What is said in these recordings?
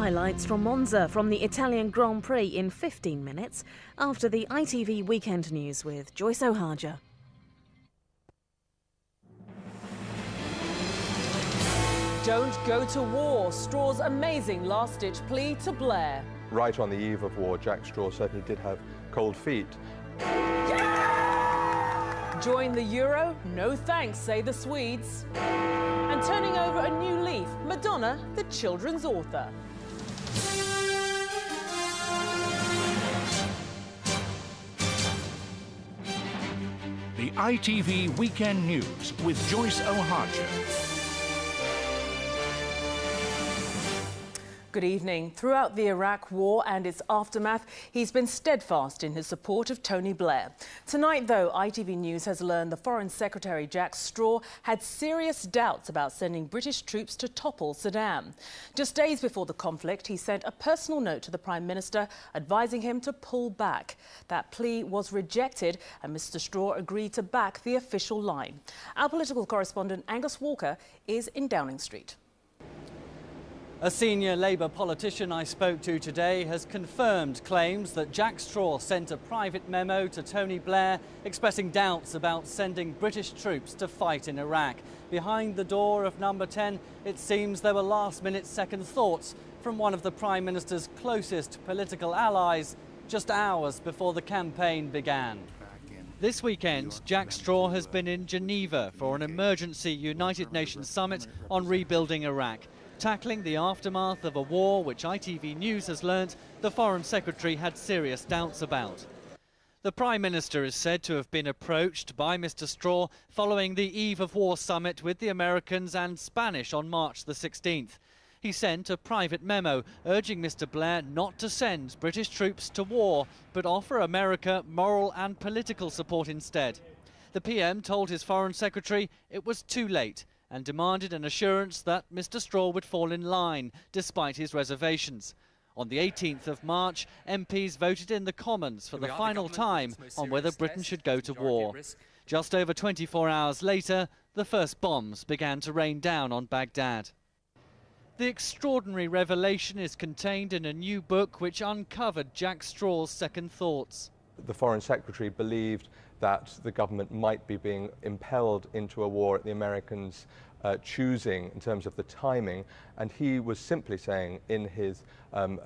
highlights from Monza from the Italian Grand Prix in 15 minutes after the ITV Weekend News with Joyce Ohajah. Don't go to war. Straw's amazing last-ditch plea to Blair. Right on the eve of war, Jack Straw certainly did have cold feet. Join the euro? No thanks, say the Swedes. And turning over a new leaf, Madonna, the children's author. The ITV Weekend News with Joyce Ohajah. Good evening. Throughout the Iraq War and its aftermath, he's been steadfast in his support of Tony Blair. Tonight, though, ITV News has learned the Foreign Secretary Jack Straw had serious doubts about sending British troops to topple Saddam. Just days before the conflict, he sent a personal note to the Prime Minister advising him to pull back. That plea was rejected and Mr Straw agreed to back the official line. Our political correspondent Angus Walker is in Downing Street. A senior Labour politician I spoke to today has confirmed claims that Jack Straw sent a private memo to Tony Blair expressing doubts about sending British troops to fight in Iraq. Behind the door of number 10, it seems there were last-minute second thoughts from one of the Prime Minister's closest political allies just hours before the campaign began. This weekend, Jack Straw has been in Geneva for an emergency United Nations summit on rebuilding Iraq, tackling the aftermath of a war which ITV News has learnt the Foreign Secretary had serious doubts about. The Prime Minister is said to have been approached by Mr Straw following the Eve of War summit with the Americans and Spanish on March the 16th. He sent a private memo urging Mr Blair not to send British troops to war, but offer America moral and political support instead. The PM told his Foreign Secretary it was too late and demanded an assurance that Mr Straw would fall in line, despite his reservations. On the 18th of March, MPs voted in the Commons for the final time on whether Britain should go to war. Just over 24 hours later, the first bombs began to rain down on Baghdad. The extraordinary revelation is contained in a new book which uncovered Jack Straw's second thoughts. The Foreign Secretary believed that the government might be being impelled into a war at the Americans' choosing in terms of the timing, and he was simply saying in his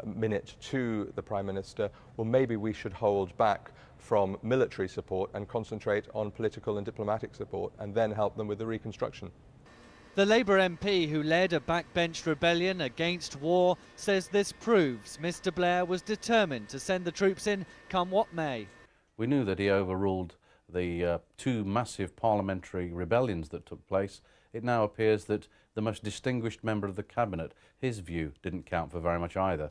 minute to the Prime Minister, well, maybe we should hold back from military support and concentrate on political and diplomatic support and then help them with the reconstruction. The Labour MP who led a backbench rebellion against war says this proves Mr Blair was determined to send the troops in come what may. We knew that he overruled the two massive parliamentary rebellions that took place. It now appears that the most distinguished member of the cabinet, his view didn't count for very much either.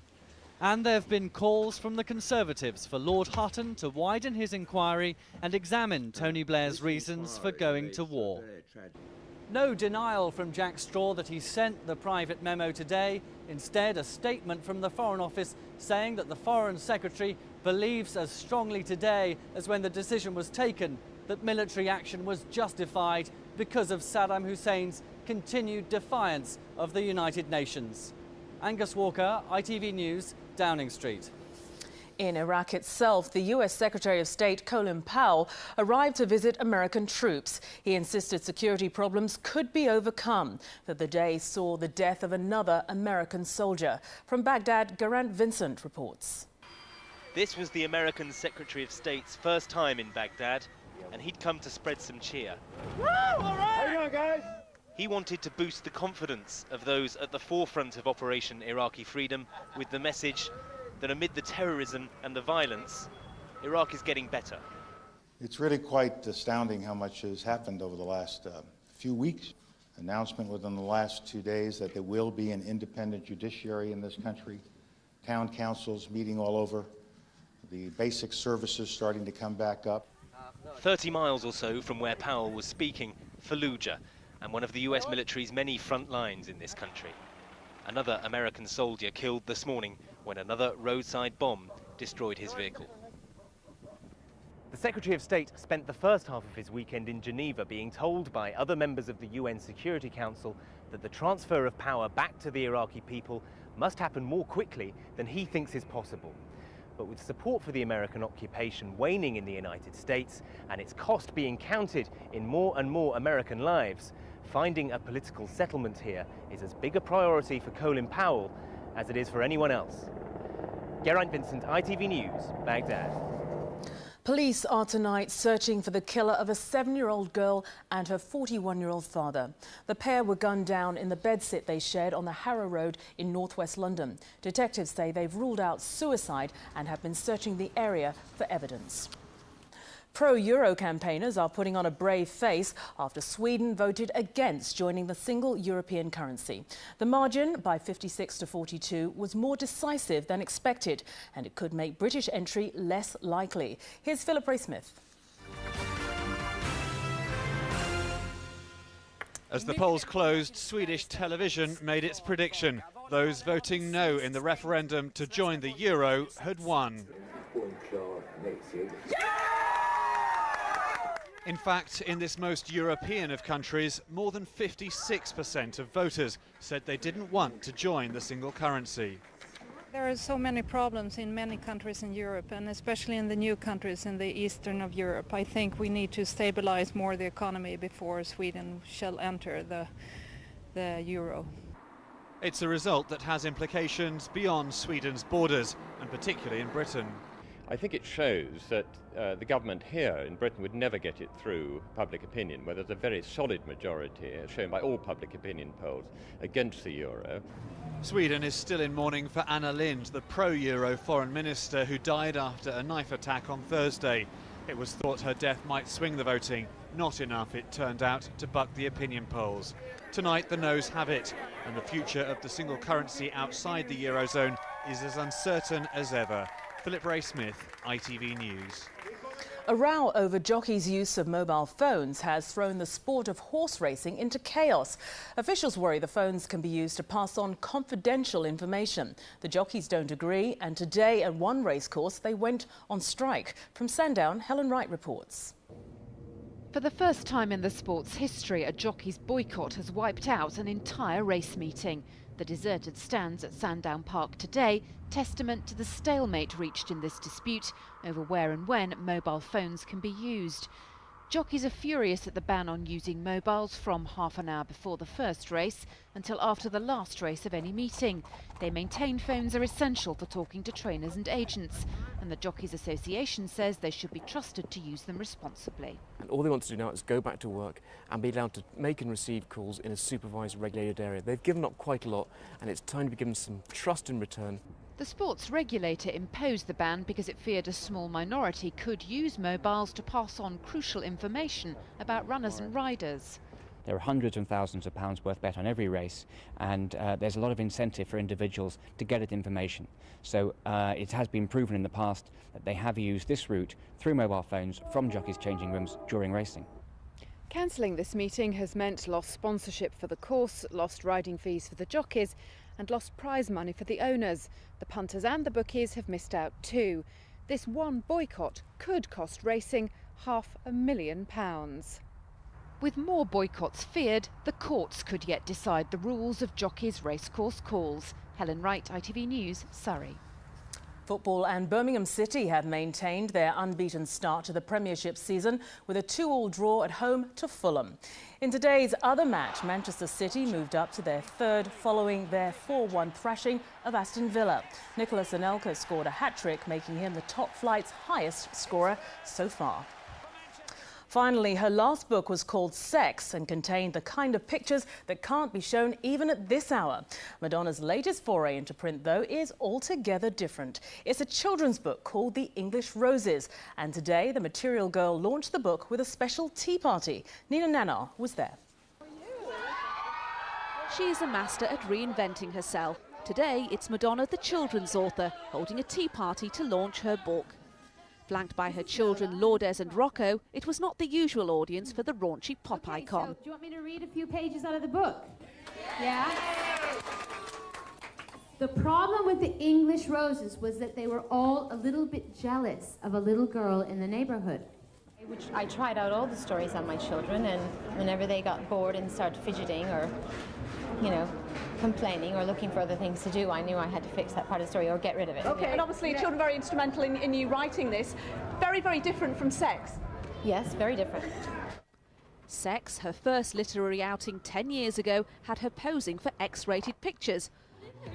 And there have been calls from the Conservatives for Lord Hutton to widen his inquiry and examine Tony Blair's reasons for going to war. No denial from Jack Straw that he sent the private memo today. Instead, a statement from the Foreign Office saying that the Foreign Secretary believes as strongly today as when the decision was taken that military action was justified because of Saddam Hussein's continued defiance of the United Nations. Angus Walker, ITV News, Downing Street. In Iraq itself, the US Secretary of State Colin Powell arrived to visit American troops. He insisted security problems could be overcome, that the day saw the death of another American soldier. From Baghdad, Garant Vincent reports. This was the American Secretary of State's first time in Baghdad, and he'd come to spread some cheer. Woo! All right! How you doing, guys? He wanted to boost the confidence of those at the forefront of Operation Iraqi Freedom with the message that amid the terrorism and the violence, Iraq is getting better. It's really quite astounding how much has happened over the last few weeks. Announcement within the last 2 days that there will be an independent judiciary in this country, town councils meeting all over, the basic services starting to come back up. 30 miles or so from where Powell was speaking, Fallujah, and one of the US military's many front lines in this country. Another American soldier killed this morning when another roadside bomb destroyed his vehicle. The Secretary of State spent the first half of his weekend in Geneva being told by other members of the UN Security Council that the transfer of power back to the Iraqi people must happen more quickly than he thinks is possible. But with support for the American occupation waning in the United States and its cost being counted in more and more American lives, finding a political settlement here is as big a priority for Colin Powell as it is for anyone else. Geraint Vincent, ITV News, Baghdad. Police are tonight searching for the killer of a 7-year-old girl and her 41-year-old father. The pair were gunned down in the bedsit they shared on the Harrow Road in northwest London. Detectives say they've ruled out suicide and have been searching the area for evidence. Pro-Euro campaigners are putting on a brave face after Sweden voted against joining the single European currency. The margin, by 56 to 42, was more decisive than expected, and it could make British entry less likely. Here's Philip Ray-Smith. As the polls closed, Swedish television made its prediction. Those voting no in the referendum to join the euro had won. In fact, in this most European of countries, more than 56% of voters said they didn't want to join the single currency. There are so many problems in many countries in Europe, and especially in the new countries in the eastern of Europe. I think we need to stabilize more the economy before Sweden shall enter the euro. It's a result that has implications beyond Sweden's borders, and particularly in Britain. I think it shows that the government here in Britain would never get it through public opinion, where there's a very solid majority, as shown by all public opinion polls, against the euro. Sweden is still in mourning for Anna Lindh, the pro-euro foreign minister who died after a knife attack on Thursday. It was thought her death might swing the voting. Not enough, it turned out, to buck the opinion polls. Tonight, the noes have it, and the future of the single currency outside the eurozone is as uncertain as ever. Philip Ray-Smith, ITV News. A row over jockeys' use of mobile phones has thrown the sport of horse racing into chaos. Officials worry the phones can be used to pass on confidential information. The jockeys don't agree, and today at one racecourse they went on strike. From Sandown, Helen Wright reports. For the first time in the sport's history, a jockey's boycott has wiped out an entire race meeting. The deserted stands at Sandown Park today, testament to the stalemate reached in this dispute over where and when mobile phones can be used. Jockeys are furious at the ban on using mobiles from half an hour before the first race until after the last race of any meeting. They maintain phones are essential for talking to trainers and agents, and the Jockeys Association says they should be trusted to use them responsibly. And all they want to do now is go back to work and be allowed to make and receive calls in a supervised, regulated area. They've given up quite a lot, and it's time to be given some trust in return. The sports regulator imposed the ban because it feared a small minority could use mobiles to pass on crucial information about runners and riders. There are hundreds and thousands of pounds worth bet on every race, and there's a lot of incentive for individuals to get at information. So it has been proven in the past that they have used this route through mobile phones from jockeys' changing rooms during racing. Cancelling this meeting has meant lost sponsorship for the course, lost riding fees for the jockeys, and lost prize money for the owners. The punters and the bookies have missed out too. This one boycott could cost racing £500,000. With more boycotts feared, the courts could yet decide the rules of jockeys' racecourse calls. Helen Wright, ITV News, Surrey. Football and Birmingham City have maintained their unbeaten start to the Premiership season with a 2-2 draw at home to Fulham. In today's other match, Manchester City moved up to their third following their 4-1 thrashing of Aston Villa. Nicolas Anelka scored a hat-trick, making him the top flight's highest scorer so far. Finally, her last book was called Sex and contained the kind of pictures that can't be shown even at this hour. Madonna's latest foray into print, though, is altogether different. It's a children's book called The English Roses, and today the Material Girl launched the book with a special tea party. Nina Nanar was there. She is a master at reinventing herself. Today, it's Madonna, the children's author, holding a tea party to launch her book. Flanked by her children Lourdes and Rocco, it was not the usual audience for the raunchy pop icon. So, do you want me to read a few pages out of the book? Yeah? The problem with the English Roses was that they were all a little bit jealous of a little girl in the neighborhood. which I tried out all the stories on my children, and whenever they got bored and started fidgeting or, you know, complaining or looking for other things to do, I knew I had to fix that part of the story or get rid of it. Okay, and obviously children very instrumental in you writing this. Very, very different from Sex. Yes, very different. Sex, her first literary outing 10 years ago, had her posing for X-rated pictures.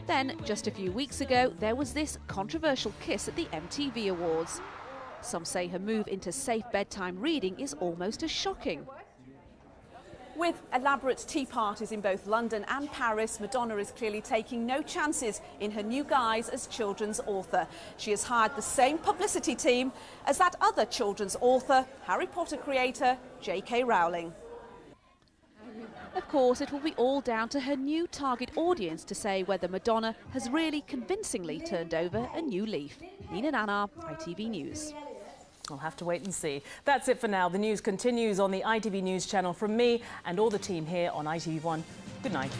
Then, just a few weeks ago, there was this controversial kiss at the MTV Awards. Some say her move into safe bedtime reading is almost as shocking. With elaborate tea parties in both London and Paris, Madonna is clearly taking no chances in her new guise as children's author. She has hired the same publicity team as that other children's author, Harry Potter creator, J.K. Rowling. Of course, it will be all down to her new target audience to say whether Madonna has really convincingly turned over a new leaf. Nina Nanar, ITV News. We'll have to wait and see. That's it for now. The news continues on the ITV News channel from me and all the team here on ITV1. Good night.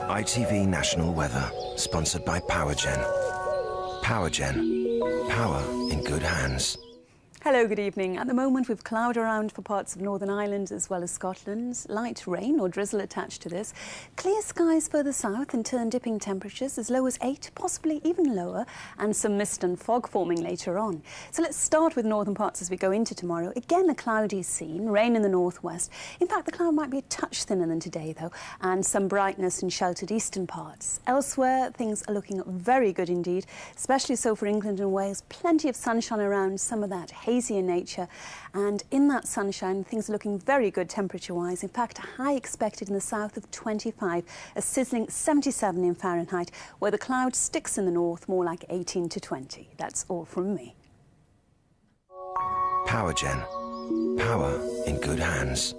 ITV National Weather, sponsored by PowerGen. PowerGen. Power in good hands. Hello, good evening. At the moment we've cloud around for parts of Northern Ireland as well as Scotland. Light rain or drizzle attached to this. Clear skies further south and turn dipping temperatures as low as 8, possibly even lower, and some mist and fog forming later on. So let's start with northern parts as we go into tomorrow. Again, a cloudy scene, rain in the northwest. In fact, the cloud might be a touch thinner than today though, and some brightness in sheltered eastern parts. Elsewhere, things are looking very good indeed, especially so for England and Wales. Plenty of sunshine around, some of that hazy in nature, and in that sunshine things are looking very good temperature wise. In fact, a high expected in the south of 25, a sizzling 77 in Fahrenheit, where the cloud sticks in the north, more like 18 to 20. That's all from me. PowerGen. Power in good hands.